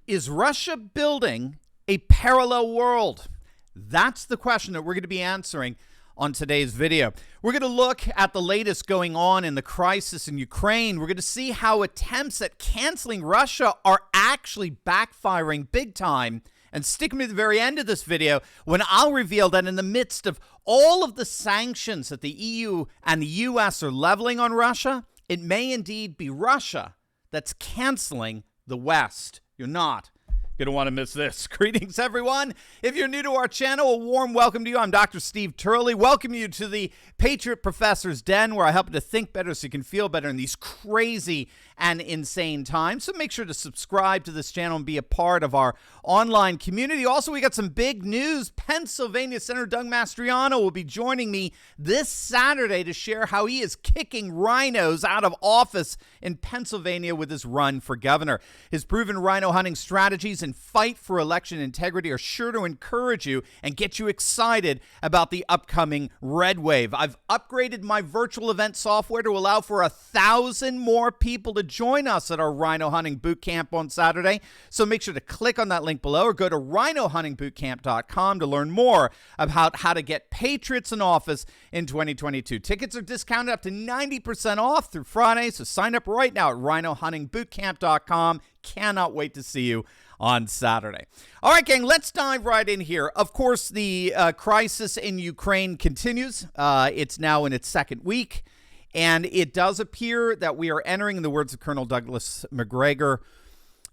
Is Russia building a parallel world? That's the question that we're going to be answering on today's video. We're going to look at the latest going on in the crisis in Ukraine. We're going to see how attempts at canceling Russia are actually backfiring big time. And stick with me to the very end of this video when I'll reveal that in the midst of all of the sanctions that the EU and the US are leveling on Russia, it may indeed be Russia that's canceling the West. You're not going to want to miss this. Greetings, everyone. If you're new to our channel, a warm welcome to you. I'm Dr. Steve Turley. Welcome you to the Patriot Professor's Den, where I help you to think better so you can feel better in these crazy and insane times. So make sure to subscribe to this channel and be a part of our online community. Also, we got some big news. Pennsylvania Senator Doug Mastriano will be joining me this Saturday to share how he is kicking rhinos out of office in Pennsylvania with his run for governor. His proven rhino hunting strategies and fight for election integrity are sure to encourage you and get you excited about the upcoming red wave. I've upgraded my virtual event software to allow for 1,000 more people to join us at our rhino hunting boot camp on Saturday. So make sure to click on that link below or go to rhinohuntingbootcamp.com to learn more about how to get patriots in office in 2022. Tickets are discounted up to 90% off through Friday, so sign up right now at rhinohuntingbootcamp.com. Cannot wait to see you on Saturday. All right, gang, let's dive right in here. Of course, the crisis in Ukraine continues. It's now in its second week, and it does appear that we are entering, in the words of Colonel Douglas Macgregor,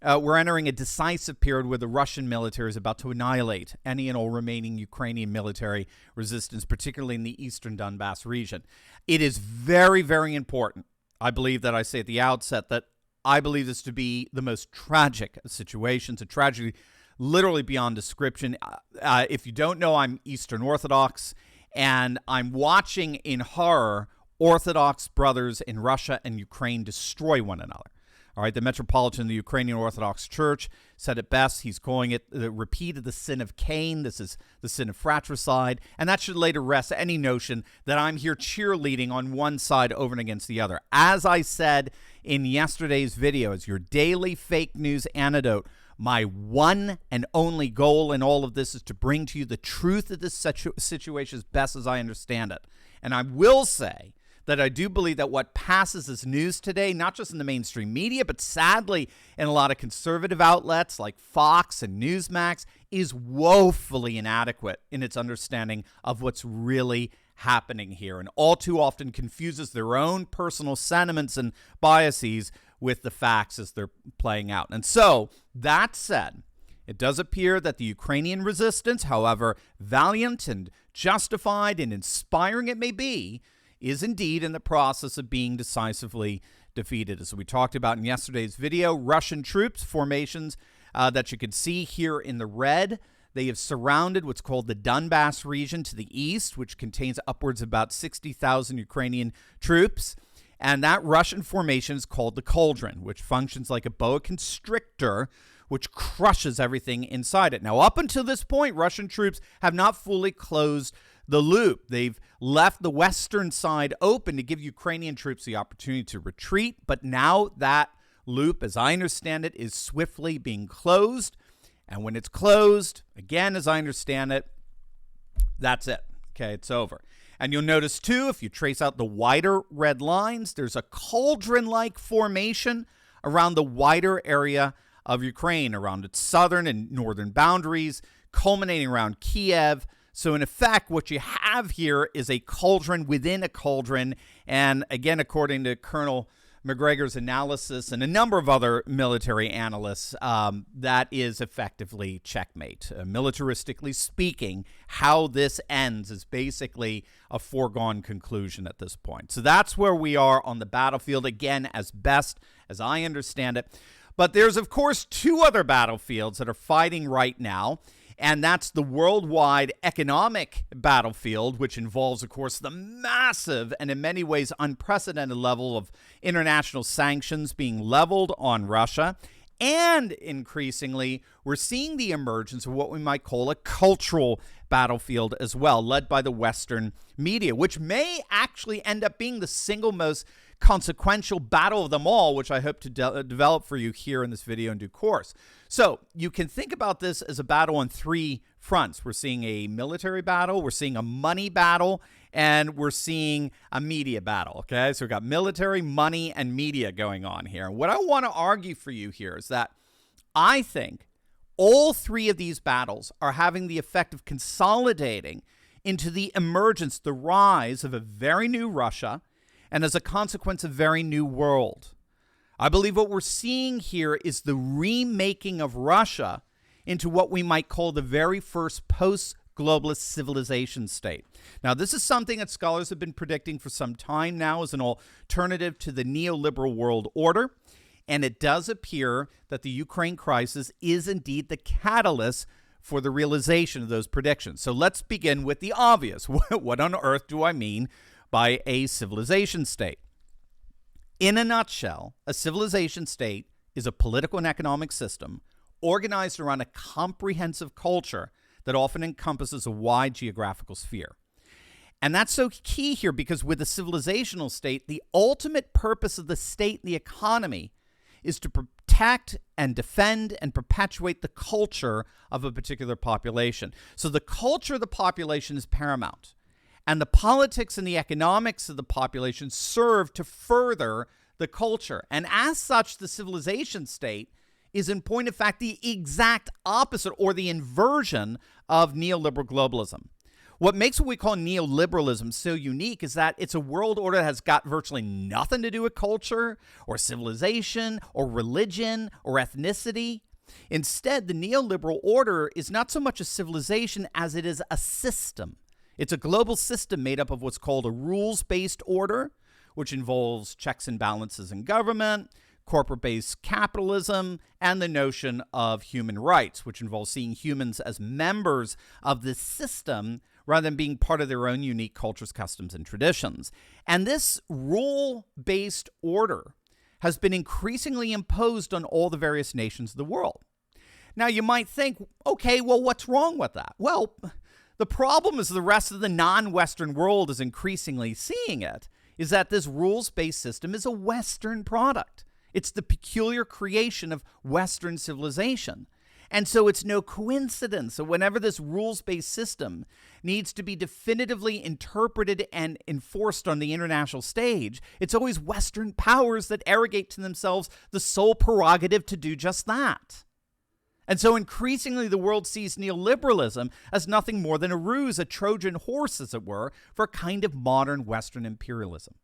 we're entering a decisive period where the Russian military is about to annihilate any and all remaining Ukrainian military resistance, particularly in the eastern Donbass region. It is very, very important, I believe, that I say at the outset that I believe this to be the most tragic of situations, a tragedy literally beyond description. If you don't know, I'm Eastern Orthodox, and I'm watching in horror Orthodox brothers in Russia and Ukraine destroy one another. All right, the Metropolitan of the Ukrainian Orthodox Church said it best. He's calling it repeated the sin of Cain. This is the sin of fratricide. And that should lay to rest any notion that I'm here cheerleading on one side over and against the other. As I said in yesterday's video, as your daily fake news antidote, my one and only goal in all of this is to bring to you the truth of this situation as best as I understand it. And I will say that I do believe that what passes as news today, not just in the mainstream media, but sadly in a lot of conservative outlets like Fox and Newsmax, is woefully inadequate in its understanding of what's really happening here, and all too often confuses their own personal sentiments and biases with the facts as they're playing out. And so, that said, it does appear that the Ukrainian resistance, however valiant and justified and inspiring it may be, is indeed in the process of being decisively defeated. As we talked about in yesterday's video, Russian troops formations that you can see here in the red, they have surrounded what's called the Donbass region to the east, which contains upwards of about 60,000 Ukrainian troops. And that Russian formation is called the Cauldron, which functions like a boa constrictor, which crushes everything inside it. Now, up until this point, Russian troops have not fully closed the loop. They've left the western side open to give Ukrainian troops the opportunity to retreat, but now that loop, as I understand it, is swiftly being closed. And when it's closed, again, as I understand it, that's it. Okay, it's over. And you'll notice, too, if you trace out the wider red lines, there's a cauldron-like formation around the wider area of Ukraine, around its southern and northern boundaries, culminating around Kiev. So, in effect, what you have here is a cauldron within a cauldron. And again, according to Colonel Macgregor's analysis and a number of other military analysts, that is effectively checkmate. Militaristically speaking, how this ends is basically a foregone conclusion at this point. So that's where we are on the battlefield, again, as best as I understand it. But there's, of course, two other battlefields that are fighting right now. And that's the worldwide economic battlefield, which involves, of course, the massive and in many ways unprecedented level of international sanctions being leveled on Russia. And increasingly, we're seeing the emergence of what we might call a cultural battlefield as well, led by the Western media, which may actually end up being the single most consequential battle of them all, which I hope to develop for you here in this video in due course. So you can think about this as a battle on three fronts. We're seeing a military battle, we're seeing a money battle, and we're seeing a media battle, okay? So we've got military, money, and media going on here. And what I want to argue for you here is that I think all three of these battles are having the effect of consolidating into the emergence, the rise of a very new Russia, and as a consequence, a very new world. I believe what we're seeing here is the remaking of Russia into what we might call the very first post-globalist civilization state. Now, this is something that scholars have been predicting for some time now as an alternative to the neoliberal world order, and it does appear that the Ukraine crisis is indeed the catalyst for the realization of those predictions. So let's begin with the obvious. What on earth do I mean by a civilization state? In a nutshell, a civilization state is a political and economic system organized around a comprehensive culture that often encompasses a wide geographical sphere. And that's so key here because with a civilizational state, the ultimate purpose of the state and the economy is to protect and defend and perpetuate the culture of a particular population. So the culture of the population is paramount. And the politics and the economics of the population serve to further the culture. And as such, the civilization state is in point of fact the exact opposite or the inversion of neoliberal globalism. What makes what we call neoliberalism so unique is that it's a world order that has got virtually nothing to do with culture or civilization or religion or ethnicity. Instead, the neoliberal order is not so much a civilization as it is a system. It's a global system made up of what's called a rules-based order, which involves checks and balances in government, corporate-based capitalism, and the notion of human rights, which involves seeing humans as members of this system rather than being part of their own unique cultures, customs, and traditions. And this rule-based order has been increasingly imposed on all the various nations of the world. Now, you might think, okay, well, what's wrong with that? Well, the problem is the rest of the non-Western world is increasingly seeing it, is that this rules-based system is a Western product. It's the peculiar creation of Western civilization. And so it's no coincidence that whenever this rules-based system needs to be definitively interpreted and enforced on the international stage, it's always Western powers that arrogate to themselves the sole prerogative to do just that. And so increasingly the world sees neoliberalism as nothing more than a ruse, a Trojan horse, as it were, for a kind of modern Western imperialism.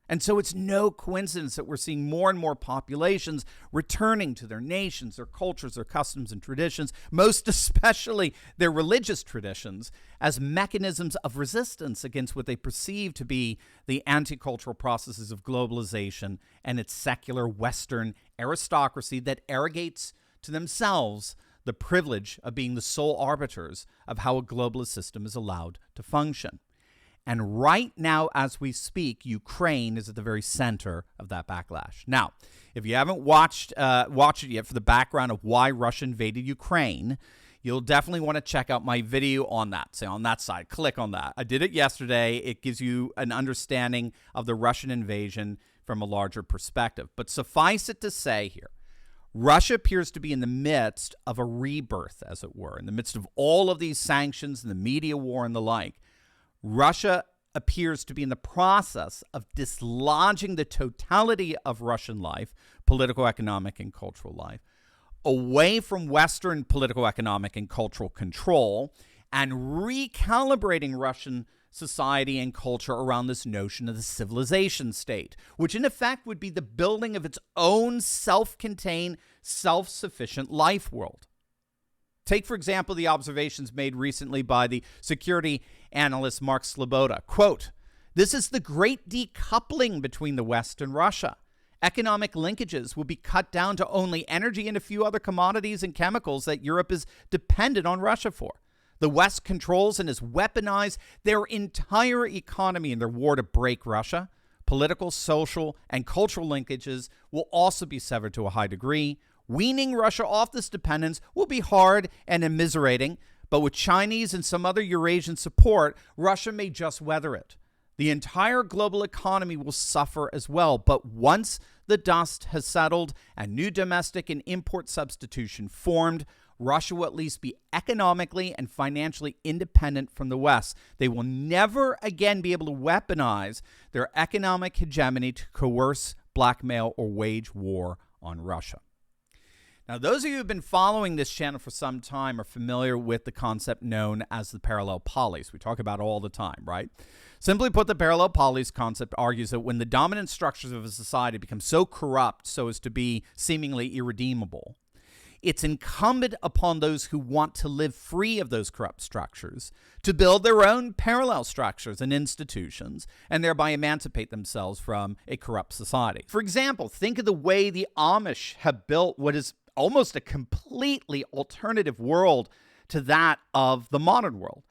And so it's no coincidence that we're seeing more and more populations returning to their nations, their cultures, their customs and traditions, most especially their religious traditions, as mechanisms of resistance against what they perceive to be the anti-cultural processes of globalization and its secular Western aristocracy that arrogates to themselves the privilege of being the sole arbiters of how a globalist system is allowed to function. And right now, as we speak, Ukraine is at the very center of that backlash. Now, if you haven't watched it yet for the background of why Russia invaded Ukraine, you'll definitely want to check out my video on that. Say on that side, click on that. I did it yesterday. It gives you an understanding of the Russian invasion from a larger perspective. But suffice it to say here, Russia appears to be in the midst of a rebirth, as it were, in the midst of all of these sanctions and the media war and the like. Russia appears to be in the process of dislodging the totality of Russian life, political, economic, and cultural life, away from Western political, economic, and cultural control, and recalibrating Russian society and culture around this notion of the civilization state, which in effect would be the building of its own self-contained, self-sufficient life world. Take, for example, the observations made recently by the security analyst Mark Sloboda. Quote, "This is the great decoupling between the West and Russia. Economic linkages will be cut down to only energy and a few other commodities and chemicals that Europe is dependent on Russia for. The West controls and has weaponized their entire economy in their war to break Russia. Political, social, and cultural linkages will also be severed to a high degree. Weaning Russia off this dependence will be hard and immiserating, but with Chinese and some other Eurasian support, Russia may just weather it. the entire global economy will suffer as well. But once the dust has settled and new domestic and import substitution formed, Russia will at least be economically and financially independent from the West. They will never again be able to weaponize their economic hegemony to coerce, blackmail, or wage war on Russia. Now, those of you who have been following this channel for some time are familiar with the concept known as the parallel polis. We talk about it all the time, right? Simply put, the parallel polis concept argues that when the dominant structures of a society become so corrupt so as to be seemingly irredeemable, it's incumbent upon those who want to live free of those corrupt structures to build their own parallel structures and institutions and thereby emancipate themselves from a corrupt society. For example, think of the way the Amish have built what is almost a completely alternative world to that of the modern world.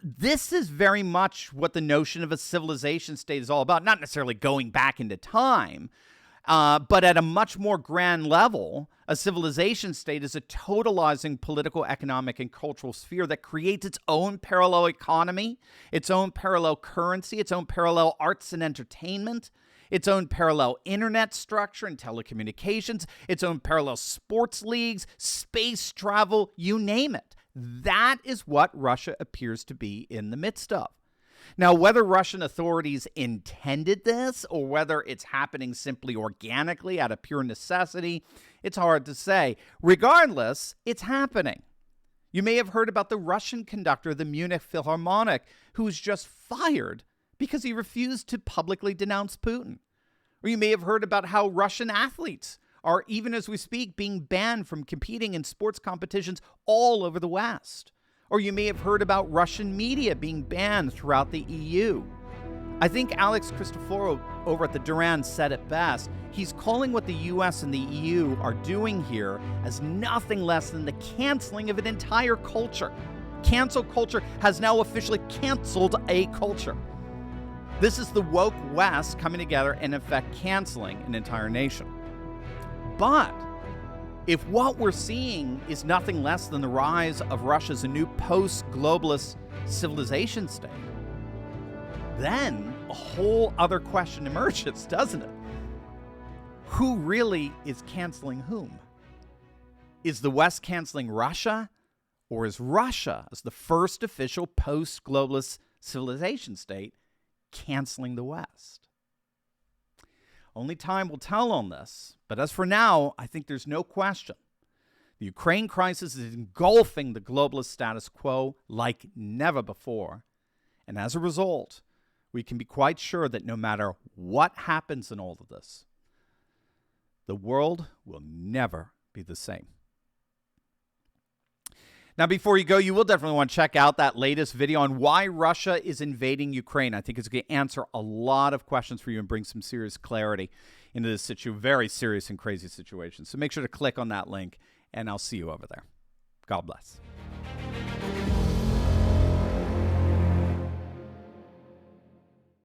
This is very much what the notion of a civilization state is all about, not necessarily going back into time, but at a much more grand level. A civilization state is a totalizing political, economic, and cultural sphere that creates its own parallel economy, its own parallel currency, its own parallel arts and entertainment, its own parallel internet structure and telecommunications, its own parallel sports leagues, space travel, you name it. That is what Russia appears to be in the midst of. Now, whether Russian authorities intended this or whether it's happening simply organically out of pure necessity, it's hard to say. Regardless, it's happening. You may have heard about the Russian conductor of the Munich Philharmonic who was just fired because he refused to publicly denounce Putin. Or you may have heard about how Russian athletes are, even as we speak, being banned from competing in sports competitions all over the West. Or you may have heard about Russian media being banned throughout the EU. I think Alex Christoforou over at the Duran said it best. He's calling what the US and the EU are doing here as nothing less than the canceling of an entire culture. Cancel culture has now officially canceled a culture. This is the woke West coming together and, in effect, canceling an entire nation. But if what we're seeing is nothing less than the rise of Russia as a new post-globalist civilization state, then a whole other question emerges, doesn't it? Who really is canceling whom? Is the West canceling Russia? Or is Russia, as the first official post-globalist civilization state, canceling the West? Only time will tell on this, but as for now, I think there's no question. The Ukraine crisis is engulfing the globalist status quo like never before, and as a result, we can be quite sure that no matter what happens in all of this, the world will never be the same. Now, before you go, you will definitely want to check out that latest video on why Russia is invading Ukraine. I think it's going to answer a lot of questions for you and bring some serious clarity into this very serious and crazy situation. So make sure to click on that link, and I'll see you over there. God bless.